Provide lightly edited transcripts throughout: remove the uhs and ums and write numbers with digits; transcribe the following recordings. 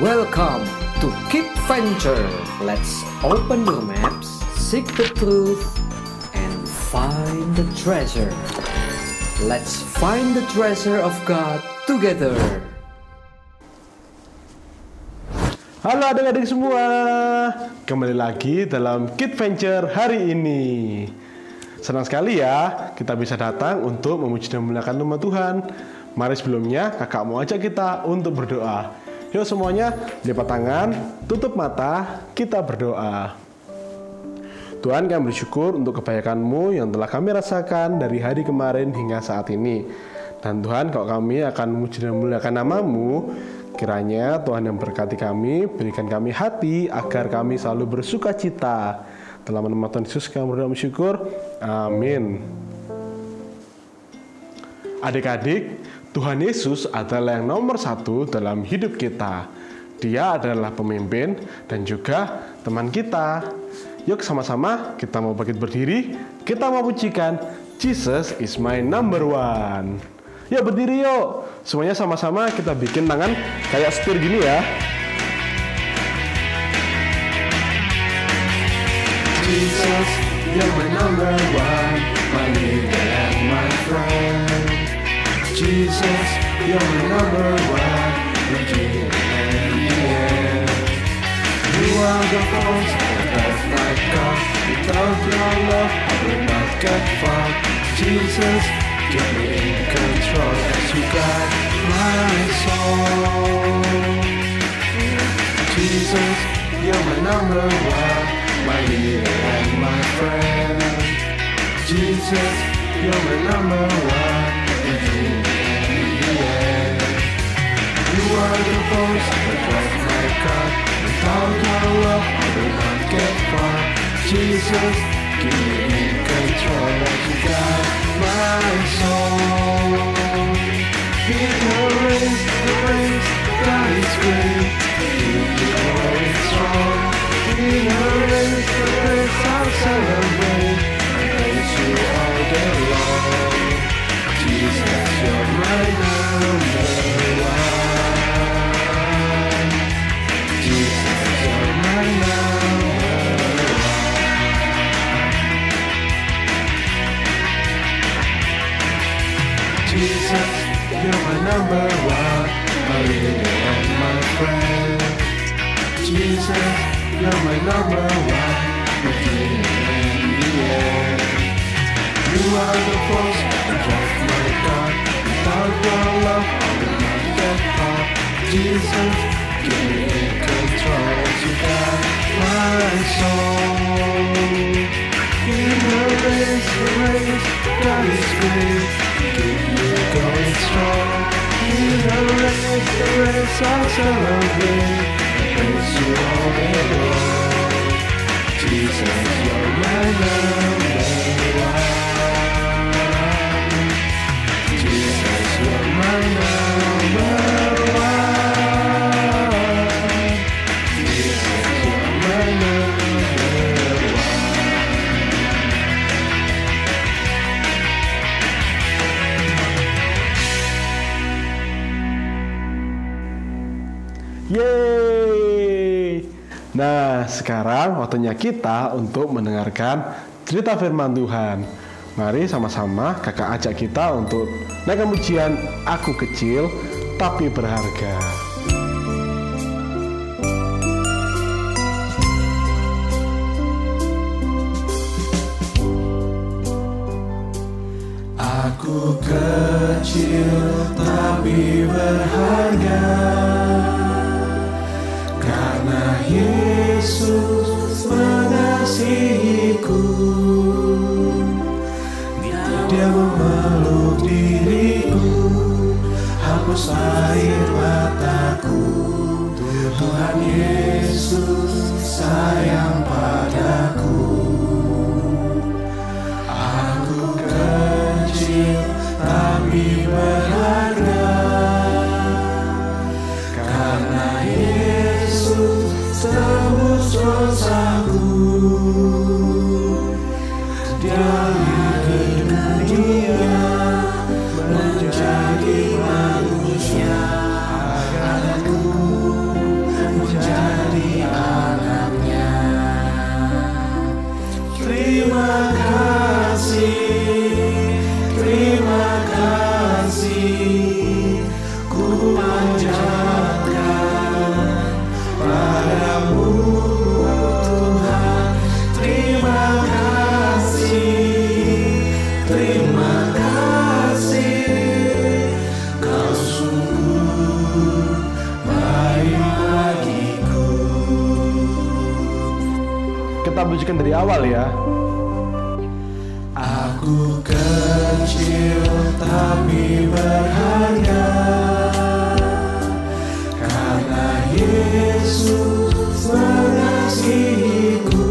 Welcome to Keep Venture. Let's open your maps, seek the truth, and find the treasure. Let's find the treasure of God together. Halo adik-adik semua, kembali lagi dalam Keep Venture hari ini. Senang sekali ya kita bisa datang untuk memuji dan memuliakan nama Tuhan. Mari sebelumnya kakak mau ajak kita untuk berdoa. Yuk semuanya, lipat tangan, tutup mata, kita berdoa. Tuhan, kami bersyukur untuk kebaikan-Mu yang telah kami rasakan dari hari kemarin hingga saat ini. Dan Tuhan, kalau kami akan memuji dan memuliakan nama-Mu, kiranya Tuhan yang berkati kami, berikan kami hati agar kami selalu bersuka cita. Dalam nama Tuhan Yesus kami berdoa bersyukur. Amin. Adik-adik, Tuhan Yesus adalah yang nomor satu dalam hidup kita. Dia adalah pemimpin dan juga teman kita. Yuk sama-sama kita mau bangkit berdiri, kita mau pujikan Jesus is my number one. Ya berdiri yuk, semuanya sama-sama kita bikin tangan kayak setir gini ya. Jesus, you're my number one, my leader and my friend. Jesus, you're my number one, the beginning and the end. You are the voice of my God. Without your love, I will not get far. Jesus, keep me in control as you guide my soul. Jesus, you're my number one, my leader and my friend. Jesus, you're my number one, the beginning and the end. You are the voice that drives my car. Without your love, I will not get far. Jesus, keep me in control as you guide my soul. In the race, God is great. Keep me going strong. In the race, I'll celebrate. I praise you all day long. Jesus, you're my number one. Jesus, you're my number one. Jesus, you're my number one, my leader and my friend. Jesus, you're my number one, the beginning and the end. You are the force that drives my car. Without your love, I will not get far. Jesus, keep me in control as you guide my soul. In the race, God is great. Keep me going strong. In the race, I'll celebrate. Praise you all day long. Jesus, you're my number one. Jesus, you're my number one. Jesus, you're my number one. Yeay. Nah, sekarang waktunya kita untuk mendengarkan cerita firman Tuhan. Mari sama-sama kakak ajak kita untuk naikkan pujian Aku Kecil Tapi Berharga. Aku kecil tapi berharga, karena Yesus mengasihiku. Dia memeluk diriku, hapus air mataku. Tuhan Yesus sayang padaku. Aku kecil tapi berharga, karena Yesus tebus dosaku. Dia ke dunia menjadi manusia agar aku lanjutkan dari awal ya. Aku kecil tapi berharga, karena Yesus mengasihiku.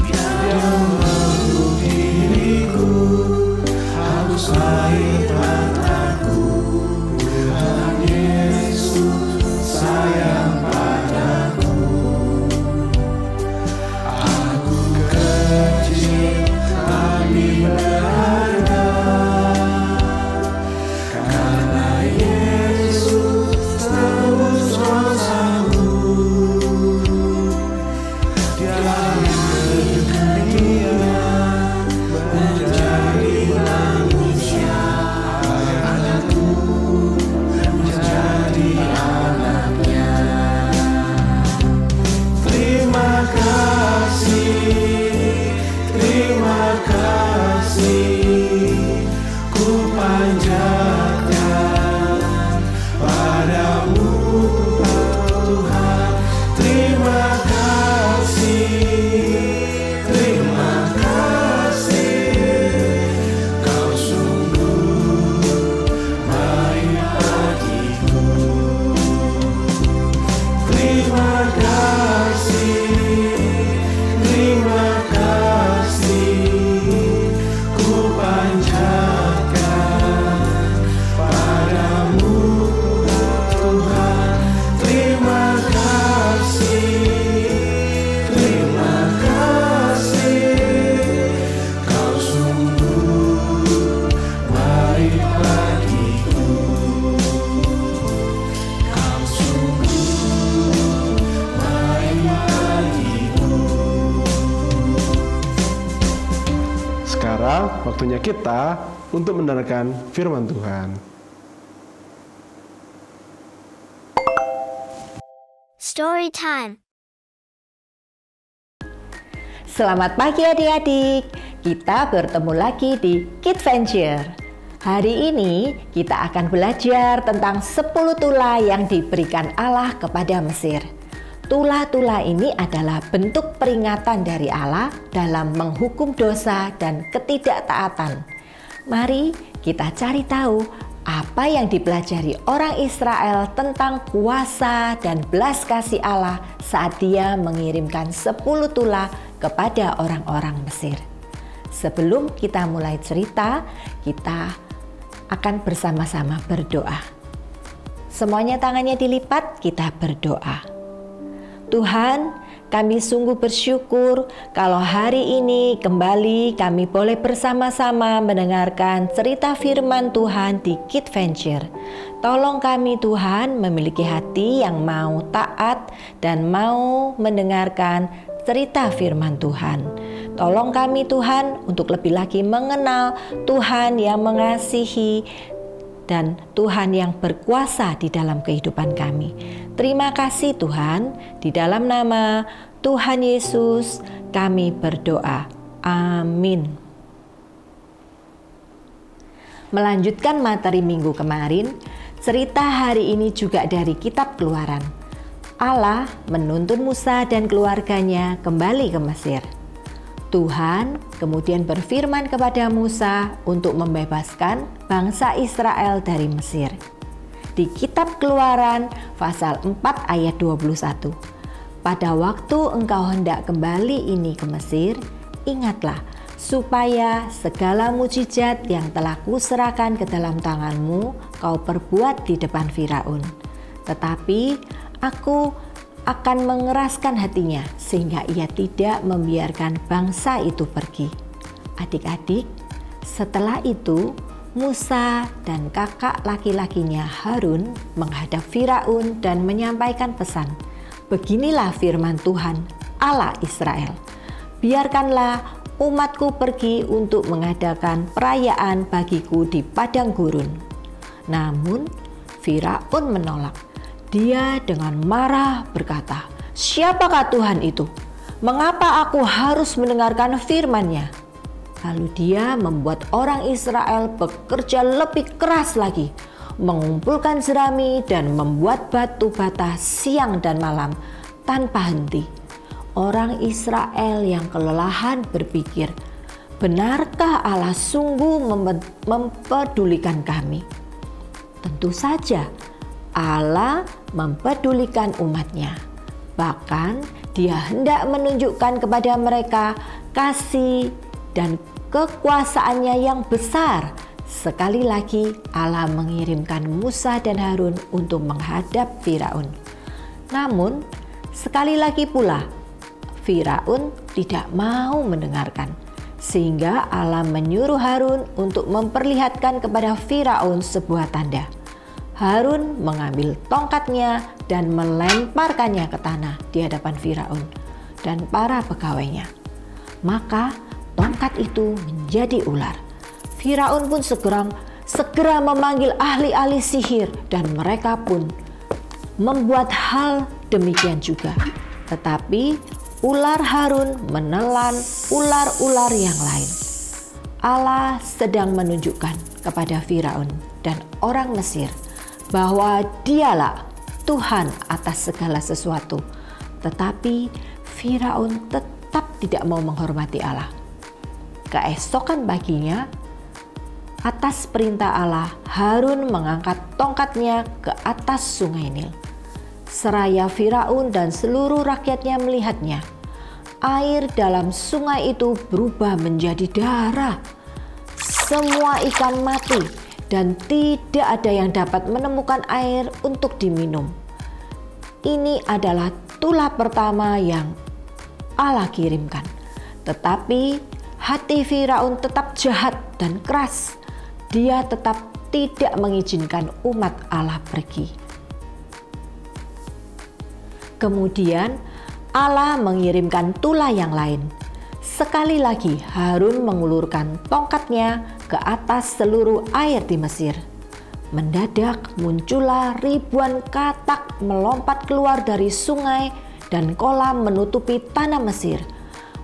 Dia meluk diriku, hapus air mataku. Tuhan Yesus sayang padaku. Aku kecil tapi berharga, karena Yesus tebus dosaku. Dia lahir ke dunia menjadi manusia, anakku menjadi anaknya. Terima kasih, ku panjatkan padamu Tuhan. Terima kasih, kau sungguh baik bagiku. Terima kasih, ku panjatkan padamu Tuhan. Terima kasih, kau sungguh baik bagiku. Kau sungguh baik bagiku. Sekarang waktunya kita untuk mendengarkan firman Tuhan. Story time. Selamat pagi adik-adik, kita bertemu lagi di KidVenture. Hari ini kita akan belajar tentang 10 tula yang diberikan Allah kepada Mesir. Tula-tula ini adalah bentuk peringatan dari Allah dalam menghukum dosa dan ketidaktaatan. Mari kita cari tahu apa yang dipelajari orang Israel tentang kuasa dan belas kasih Allah saat Dia mengirimkan 10 tula kepada orang-orang Mesir. Sebelum kita mulai cerita, kita akan bersama-sama berdoa. Semuanya tangannya dilipat, kita berdoa. Tuhan, kami sungguh bersyukur kalau hari ini kembali kami boleh bersama-sama mendengarkan cerita firman Tuhan di KidVenture. Tolong kami Tuhan memiliki hati yang mau taat dan mau mendengarkan cerita firman Tuhan. Tolong kami Tuhan untuk lebih lagi mengenal Tuhan yang mengasihi dan Tuhan yang berkuasa di dalam kehidupan kami. Terima kasih Tuhan, di dalam nama Tuhan Yesus kami berdoa. Amin. Melanjutkan materi minggu kemarin, cerita hari ini juga dari kitab Keluaran. Allah menuntun Musa dan keluarganya kembali ke Mesir. Tuhan kemudian berfirman kepada Musa untuk membebaskan bangsa Israel dari Mesir. Di kitab Keluaran pasal 4 ayat 21. Pada waktu engkau hendak kembali ini ke Mesir, ingatlah supaya segala mujizat yang telah kuserahkan ke dalam tanganmu kau perbuat di depan Firaun. Tetapi aku akan mengeraskan hatinya sehingga ia tidak membiarkan bangsa itu pergi. Adik-adik, setelah itu Musa dan kakak laki-lakinya Harun menghadap Firaun dan menyampaikan pesan. Beginilah firman Tuhan, Allah Israel. Biarkanlah umatku pergi untuk mengadakan perayaan bagiku di padang gurun. Namun Firaun menolak. Dia dengan marah berkata, "Siapakah Tuhan itu? Mengapa aku harus mendengarkan firman-Nya?" Lalu dia membuat orang Israel bekerja lebih keras lagi, mengumpulkan jerami dan membuat batu bata siang dan malam tanpa henti. Orang Israel yang kelelahan berpikir, benarkah Allah sungguh mempedulikan kami? Tentu saja Allah mempedulikan umatnya. Bahkan Dia hendak menunjukkan kepada mereka kasih dan kekuasaannya yang besar. Sekali lagi Allah mengirimkan Musa dan Harun untuk menghadap Firaun. Namun sekali lagi pula Firaun tidak mau mendengarkan, sehingga Allah menyuruh Harun untuk memperlihatkan kepada Firaun sebuah tanda. Harun mengambil tongkatnya dan melemparkannya ke tanah di hadapan Firaun dan para pegawainya. Maka tongkat itu menjadi ular. Firaun pun segera memanggil ahli-ahli sihir dan mereka pun membuat hal demikian juga. Tetapi ular Harun menelan ular-ular yang lain. Allah sedang menunjukkan kepada Firaun dan orang Mesir bahwa Dialah Tuhan atas segala sesuatu. Tetapi Firaun tetap tidak mau menghormati Allah. Keesokan paginya, atas perintah Allah, Harun mengangkat tongkatnya ke atas sungai Nil. Seraya Firaun dan seluruh rakyatnya melihatnya, air dalam sungai itu berubah menjadi darah. Semua ikan mati dan tidak ada yang dapat menemukan air untuk diminum. Ini adalah tulah pertama yang Allah kirimkan. Tetapi hati Firaun tetap jahat dan keras. Dia tetap tidak mengizinkan umat Allah pergi. Kemudian Allah mengirimkan tulah yang lain. Sekali lagi Harun mengulurkan tongkatnya ke atas seluruh air di Mesir. Mendadak muncullah ribuan katak melompat keluar dari sungai dan kolam menutupi tanah Mesir.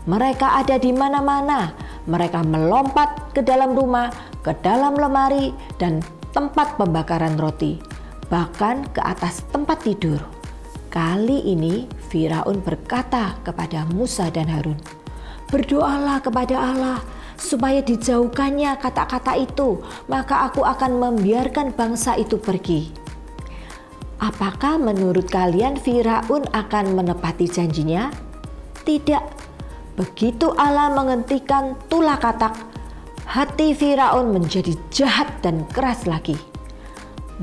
Mereka ada di mana-mana. Mereka melompat ke dalam rumah, ke dalam lemari dan tempat pembakaran roti, bahkan ke atas tempat tidur. Kali ini Firaun berkata kepada Musa dan Harun, "Berdoalah kepada Allah supaya dijauhkannya kata-kata itu, maka aku akan membiarkan bangsa itu pergi." Apakah menurut kalian Firaun akan menepati janjinya? Tidak. Begitu Allah menghentikan tulah katak, hati Firaun menjadi jahat dan keras lagi.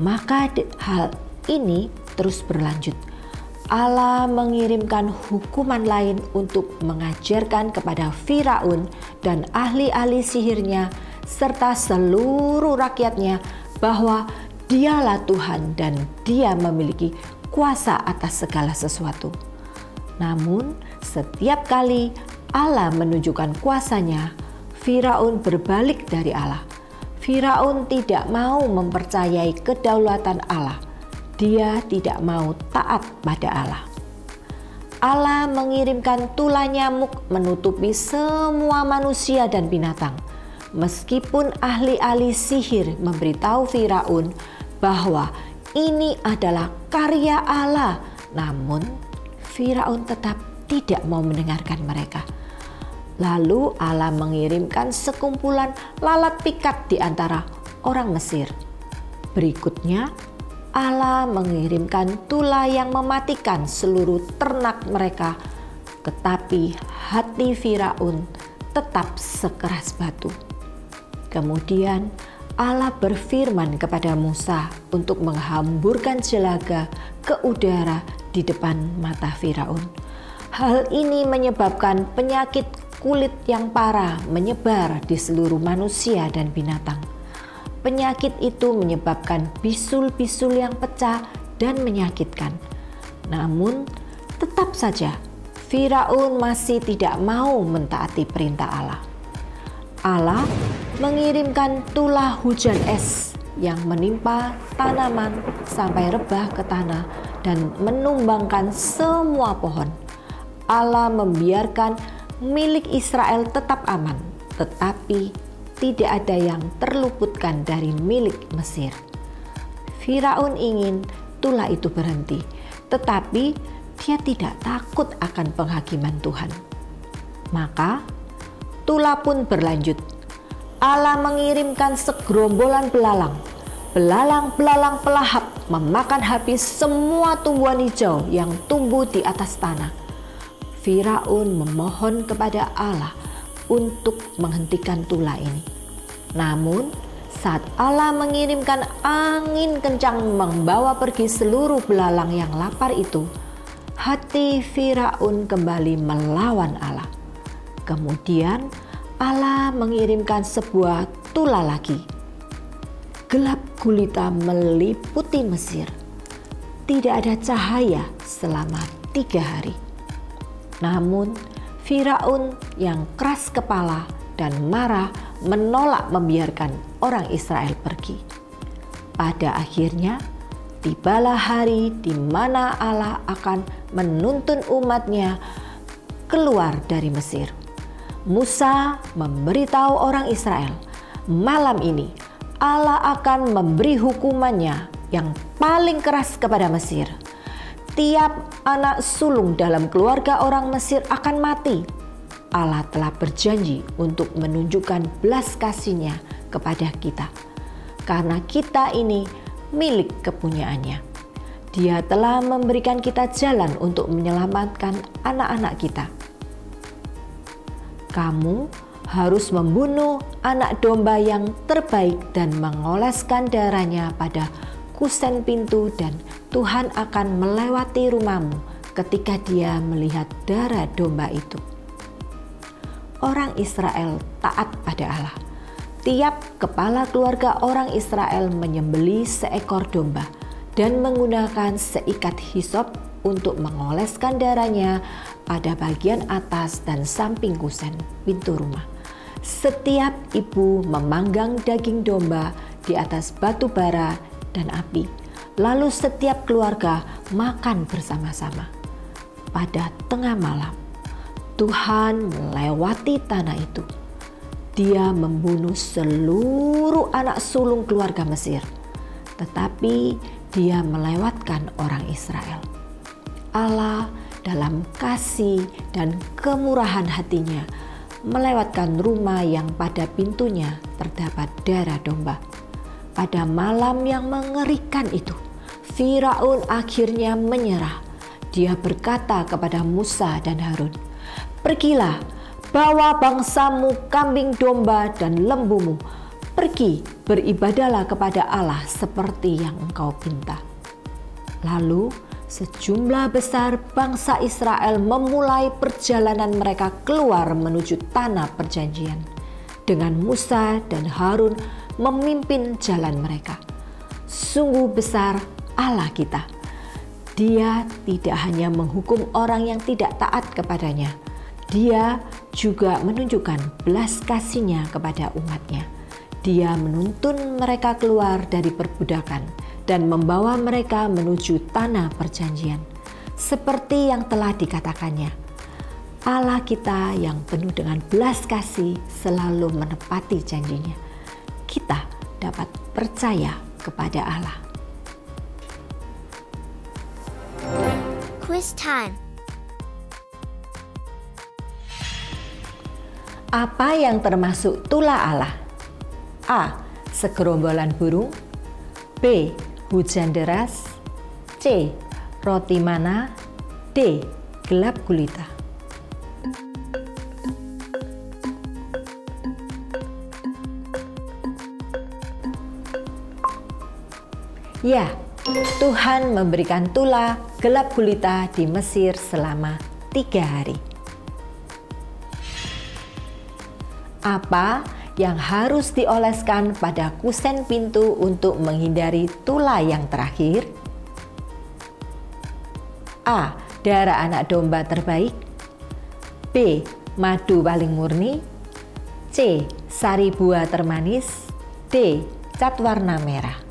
Maka hal ini terus berlanjut. Allah mengirimkan hukuman lain untuk mengajarkan kepada Firaun dan ahli-ahli sihirnya serta seluruh rakyatnya bahwa Dialah Tuhan dan Dia memiliki kuasa atas segala sesuatu. Namun setiap kali Allah menunjukkan kuasanya, Firaun berbalik dari Allah. Firaun tidak mau mempercayai kedaulatan Allah. Dia tidak mau taat pada Allah. Allah mengirimkan tulah nyamuk menutupi semua manusia dan binatang. Meskipun ahli-ahli sihir memberitahu Firaun bahwa ini adalah karya Allah, namun Firaun tetap tidak mau mendengarkan mereka. Lalu Allah mengirimkan sekumpulan lalat pikat di antara orang Mesir. Berikutnya, Allah mengirimkan tulah yang mematikan seluruh ternak mereka, tetapi hati Firaun tetap sekeras batu. Kemudian Allah berfirman kepada Musa untuk menghamburkan jelaga ke udara di depan mata Firaun. Hal ini menyebabkan penyakit kulit yang parah menyebar di seluruh manusia dan binatang. Penyakit itu menyebabkan bisul-bisul yang pecah dan menyakitkan. Namun tetap saja Firaun masih tidak mau mentaati perintah Allah. Allah mengirimkan tulah hujan es yang menimpa tanaman sampai rebah ke tanah dan menumbangkan semua pohon. Allah membiarkan milik Israel tetap aman, tetapi tidak ada yang terluputkan dari milik Mesir. Firaun ingin tulah itu berhenti, tetapi Dia tidak takut akan penghakiman Tuhan. Maka Tula pun berlanjut. Allah mengirimkan segerombolan belalang. Belalang-belalang pelahap memakan habis semua tumbuhan hijau yang tumbuh di atas tanah. Firaun memohon kepada Allah untuk menghentikan Tula ini. Namun saat Allah mengirimkan angin kencang membawa pergi seluruh belalang yang lapar itu, hati Firaun kembali melawan Allah. Kemudian Allah mengirimkan sebuah tula lagi. Gelap gulita meliputi Mesir. Tidak ada cahaya selama 3 hari. Namun Firaun yang keras kepala dan marah menolak membiarkan orang Israel pergi. Pada akhirnya tibalah hari di mana Allah akan menuntun umatnya keluar dari Mesir. Musa memberitahu orang Israel, malam ini Allah akan memberi hukumannya yang paling keras kepada Mesir. Tiap anak sulung dalam keluarga orang Mesir akan mati. Allah telah berjanji untuk menunjukkan belas kasih-Nya kepada kita, karena kita ini milik kepunyaannya. Dia telah memberikan kita jalan untuk menyelamatkan anak-anak kita. Kamu harus membunuh anak domba yang terbaik dan mengoleskan darahnya pada kusen pintu, dan Tuhan akan melewati rumahmu ketika Dia melihat darah domba itu. Orang Israel taat pada Allah. Tiap kepala keluarga orang Israel menyembelih seekor domba dan menggunakan seikat hisop untuk mengoleskan darahnya pada bagian atas dan samping kusen pintu rumah. Setiap ibu memanggang daging domba di atas batu bara dan api. Lalu setiap keluarga makan bersama-sama. Pada tengah malam, Tuhan melewati tanah itu. Dia membunuh seluruh anak sulung keluarga Mesir. Tetapi Dia melewatkan orang Israel. Allah dalam kasih dan kemurahan hatinya melewatkan rumah yang pada pintunya terdapat darah domba. Pada malam yang mengerikan itu, Firaun akhirnya menyerah. Dia berkata kepada Musa dan Harun, "Pergilah, bawa bangsamu kambing domba dan lembumu. Pergi, beribadahlah kepada Allah seperti yang engkau pinta." Lalu sejumlah besar bangsa Israel memulai perjalanan mereka keluar menuju tanah perjanjian, dengan Musa dan Harun memimpin jalan mereka. Sungguh besar Allah kita. Dia tidak hanya menghukum orang yang tidak taat kepadanya, Dia juga menunjukkan belas kasih-Nya kepada umat-Nya. Dia menuntun mereka keluar dari perbudakan dan membawa mereka menuju tanah perjanjian. Seperti yang telah dikatakannya, Allah kita yang penuh dengan belas kasih selalu menepati janji-Nya. Kita dapat percaya kepada Allah. Quiz time. Apa yang termasuk tula Allah? A. Segerombolan burung. B. Hujan deras. C. Roti mana. D. Gelap gulita. Ya, Tuhan memberikan tula gelap gulita di Mesir selama 3 hari. Apa yang harus dioleskan pada kusen pintu untuk menghindari tula yang terakhir? A. Darah anak domba terbaik. B. Madu paling murni. C. Sari buah termanis. D. Cat warna merah.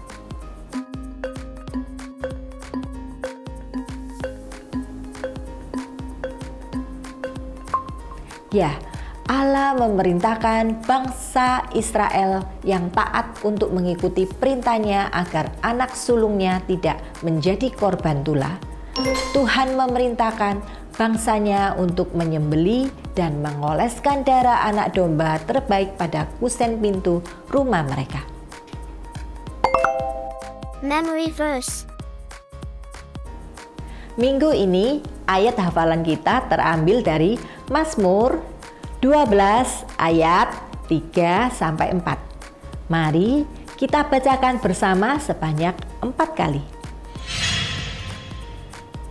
Ya, Allah memerintahkan bangsa Israel yang taat untuk mengikuti perintahnya agar anak sulungnya tidak menjadi korban tula. Tuhan memerintahkan bangsanya untuk menyembelih dan mengoleskan darah anak domba terbaik pada kusen pintu rumah mereka. Memory verse. Minggu ini ayat hafalan kita terambil dari Mazmur 12 ayat 3-4. Mari kita bacakan bersama sebanyak 4 kali.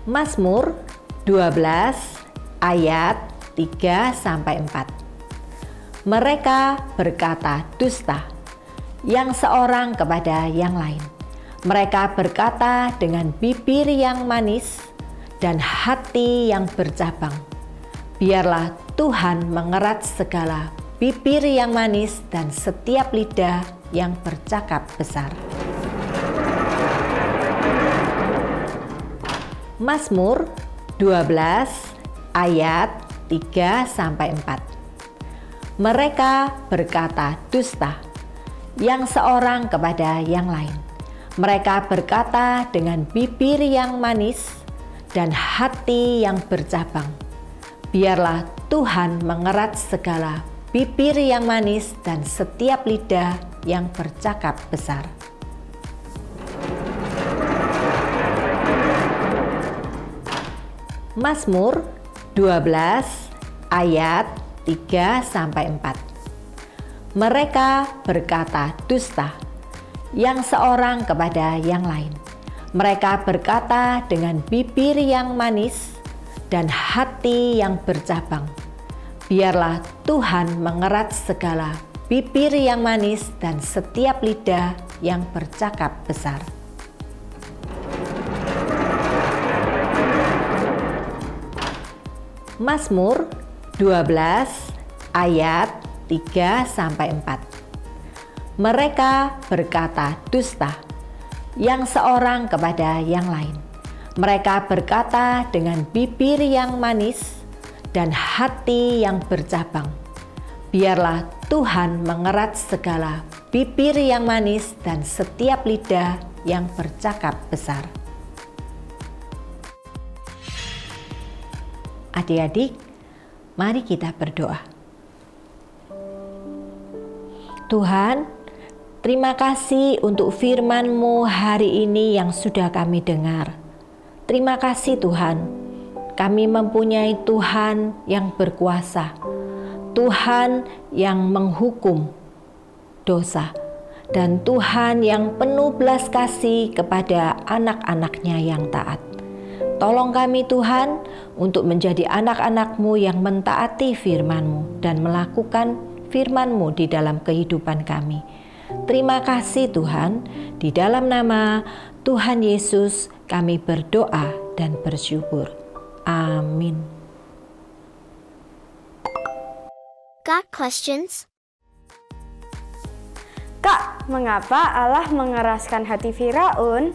Mazmur 12 ayat 3-4. Mereka berkata dusta, yang seorang kepada yang lain. Mereka berkata dengan bibir yang manis dan hati yang bercabang. Biarlah Tuhan mengerat segala bibir yang manis dan setiap lidah yang bercakap besar. Mazmur 12 ayat 3-4. Mereka berkata dusta, yang seorang kepada yang lain. Mereka berkata dengan bibir yang manis dan hati yang bercabang. Biarlah Tuhan mengerat segala bibir yang manis dan setiap lidah yang bercakap besar. Mazmur 12 ayat 3-4. Mereka berkata dusta, yang seorang kepada yang lain. Mereka berkata dengan bibir yang manis dan hati yang bercabang. Biarlah Tuhan mengerat segala bibir yang manis dan setiap lidah yang bercakap besar. Mazmur 12 ayat 3-4. Mereka berkata dusta, yang seorang kepada yang lain. Mereka berkata dengan bibir yang manis dan hati yang bercabang. Biarlah Tuhan mengerat segala bibir yang manis dan setiap lidah yang bercakap besar. Adik-adik, mari kita berdoa. Tuhan, terima kasih untuk firman-Mu hari ini yang sudah kami dengar. Terima kasih Tuhan, kami mempunyai Tuhan yang berkuasa, Tuhan yang menghukum dosa, dan Tuhan yang penuh belas kasih kepada anak-anak-Nya yang taat. Tolong kami Tuhan untuk menjadi anak-anak-Mu yang mentaati firman-Mu dan melakukan firman-Mu di dalam kehidupan kami. Terima kasih Tuhan, di dalam nama Tuhan Yesus kami berdoa dan bersyukur. Amin. Got questions? Kak, mengapa Allah mengeraskan hati Firaun?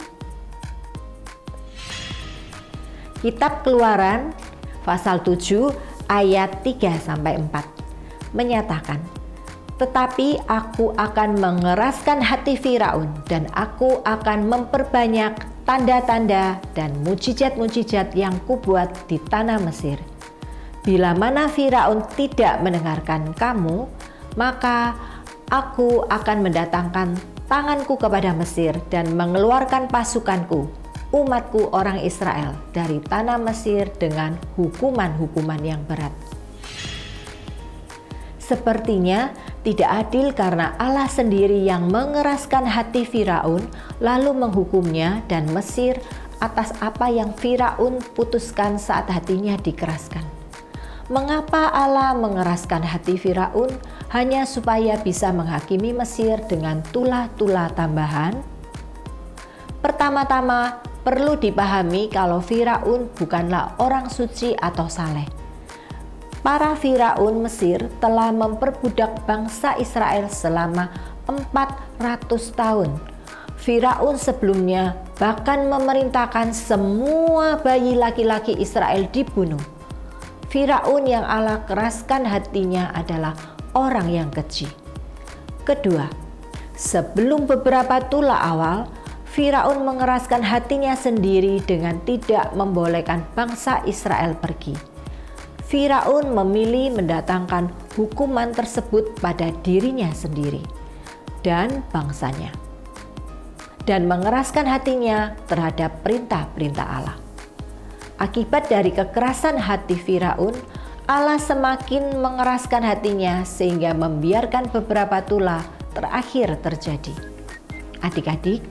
Kitab Keluaran pasal 7 ayat 3-4 menyatakan, tetapi aku akan mengeraskan hati Firaun dan aku akan memperbanyak tanda-tanda dan mujizat-mujizat yang kubuat di tanah Mesir. Bila mana Firaun tidak mendengarkan kamu, maka aku akan mendatangkan tanganku kepada Mesir dan mengeluarkan pasukanku, umatku orang Israel dari tanah Mesir dengan hukuman-hukuman yang berat. Sepertinya tidak adil karena Allah sendiri yang mengeraskan hati Firaun lalu menghukumnya dan Mesir atas apa yang Firaun putuskan saat hatinya dikeraskan. Mengapa Allah mengeraskan hati Firaun hanya supaya bisa menghakimi Mesir dengan tulah-tulah tambahan? Pertama-tama, perlu dipahami kalau Firaun bukanlah orang suci atau saleh. Para Firaun Mesir telah memperbudak bangsa Israel selama 400 tahun. Firaun sebelumnya bahkan memerintahkan semua bayi laki-laki Israel dibunuh. Firaun yang Allah keraskan hatinya adalah orang yang keji. Kedua, sebelum beberapa tulah awal, Firaun mengeraskan hatinya sendiri dengan tidak membolehkan bangsa Israel pergi. Firaun memilih mendatangkan hukuman tersebut pada dirinya sendiri dan bangsanya, dan mengeraskan hatinya terhadap perintah-perintah Allah. Akibat dari kekerasan hati Firaun, Allah semakin mengeraskan hatinya sehingga membiarkan beberapa tulah terakhir terjadi. Adik-adik,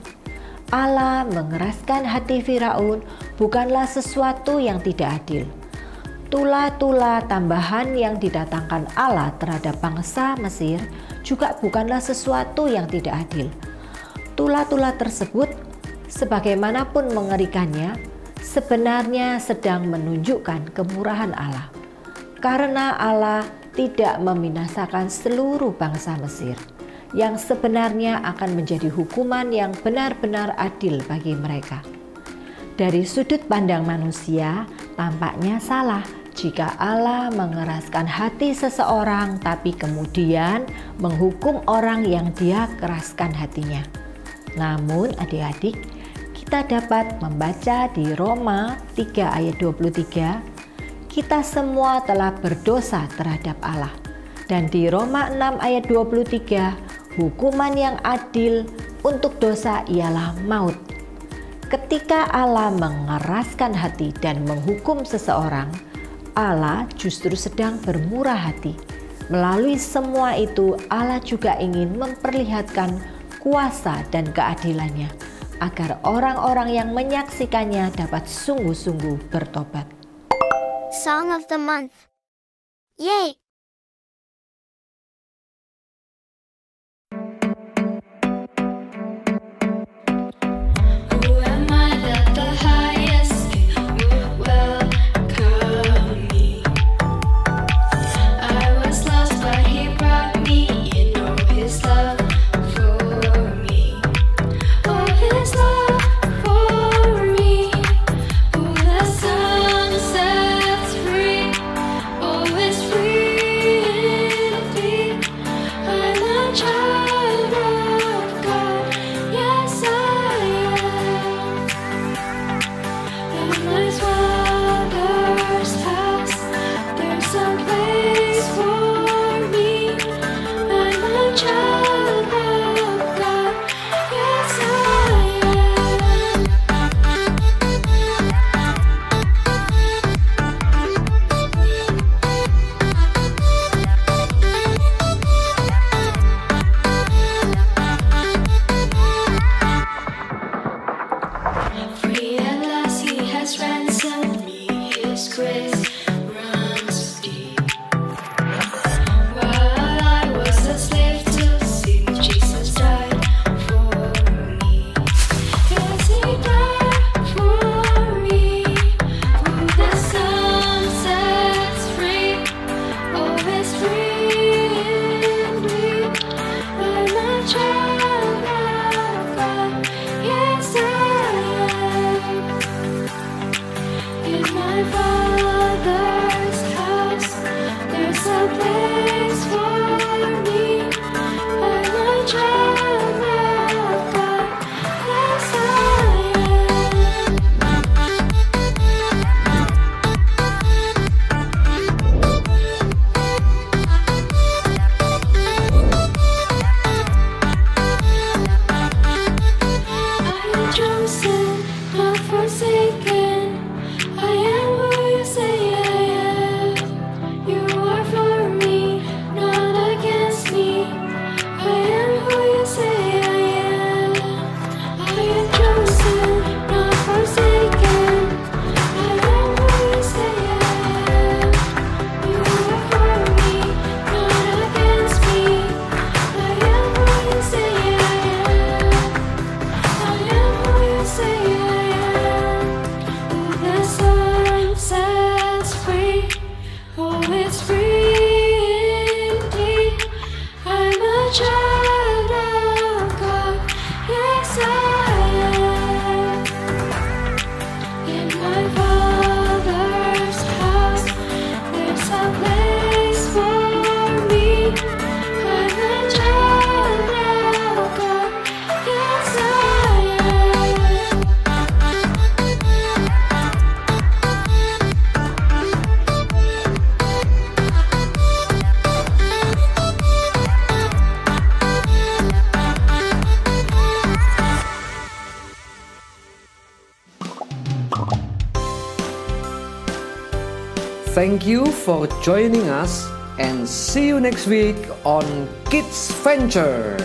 Allah mengeraskan hati Firaun bukanlah sesuatu yang tidak adil. Tulah-tulah tambahan yang didatangkan Allah terhadap bangsa Mesir juga bukanlah sesuatu yang tidak adil. Tulah-tulah tersebut, sebagaimanapun mengerikannya, sebenarnya sedang menunjukkan kemurahan Allah. Karena Allah tidak membinasakan seluruh bangsa Mesir, yang sebenarnya akan menjadi hukuman yang benar-benar adil bagi mereka. Dari sudut pandang manusia, tampaknya salah jika Allah mengeraskan hati seseorang tapi kemudian menghukum orang yang Dia keraskan hatinya. Namun adik-adik, kita dapat membaca di Roma 3 ayat 23, kita semua telah berdosa terhadap Allah. Dan di Roma 6 ayat 23, hukuman yang adil untuk dosa ialah maut. Ketika Allah mengeraskan hati dan menghukum seseorang, Allah justru sedang bermurah hati. Melalui semua itu, Allah juga ingin memperlihatkan kuasa dan keadilannya, agar orang-orang yang menyaksikannya dapat sungguh-sungguh bertobat. Song of the Month. Yay! Free. Thank you for joining us and see you next week on Kids Venture.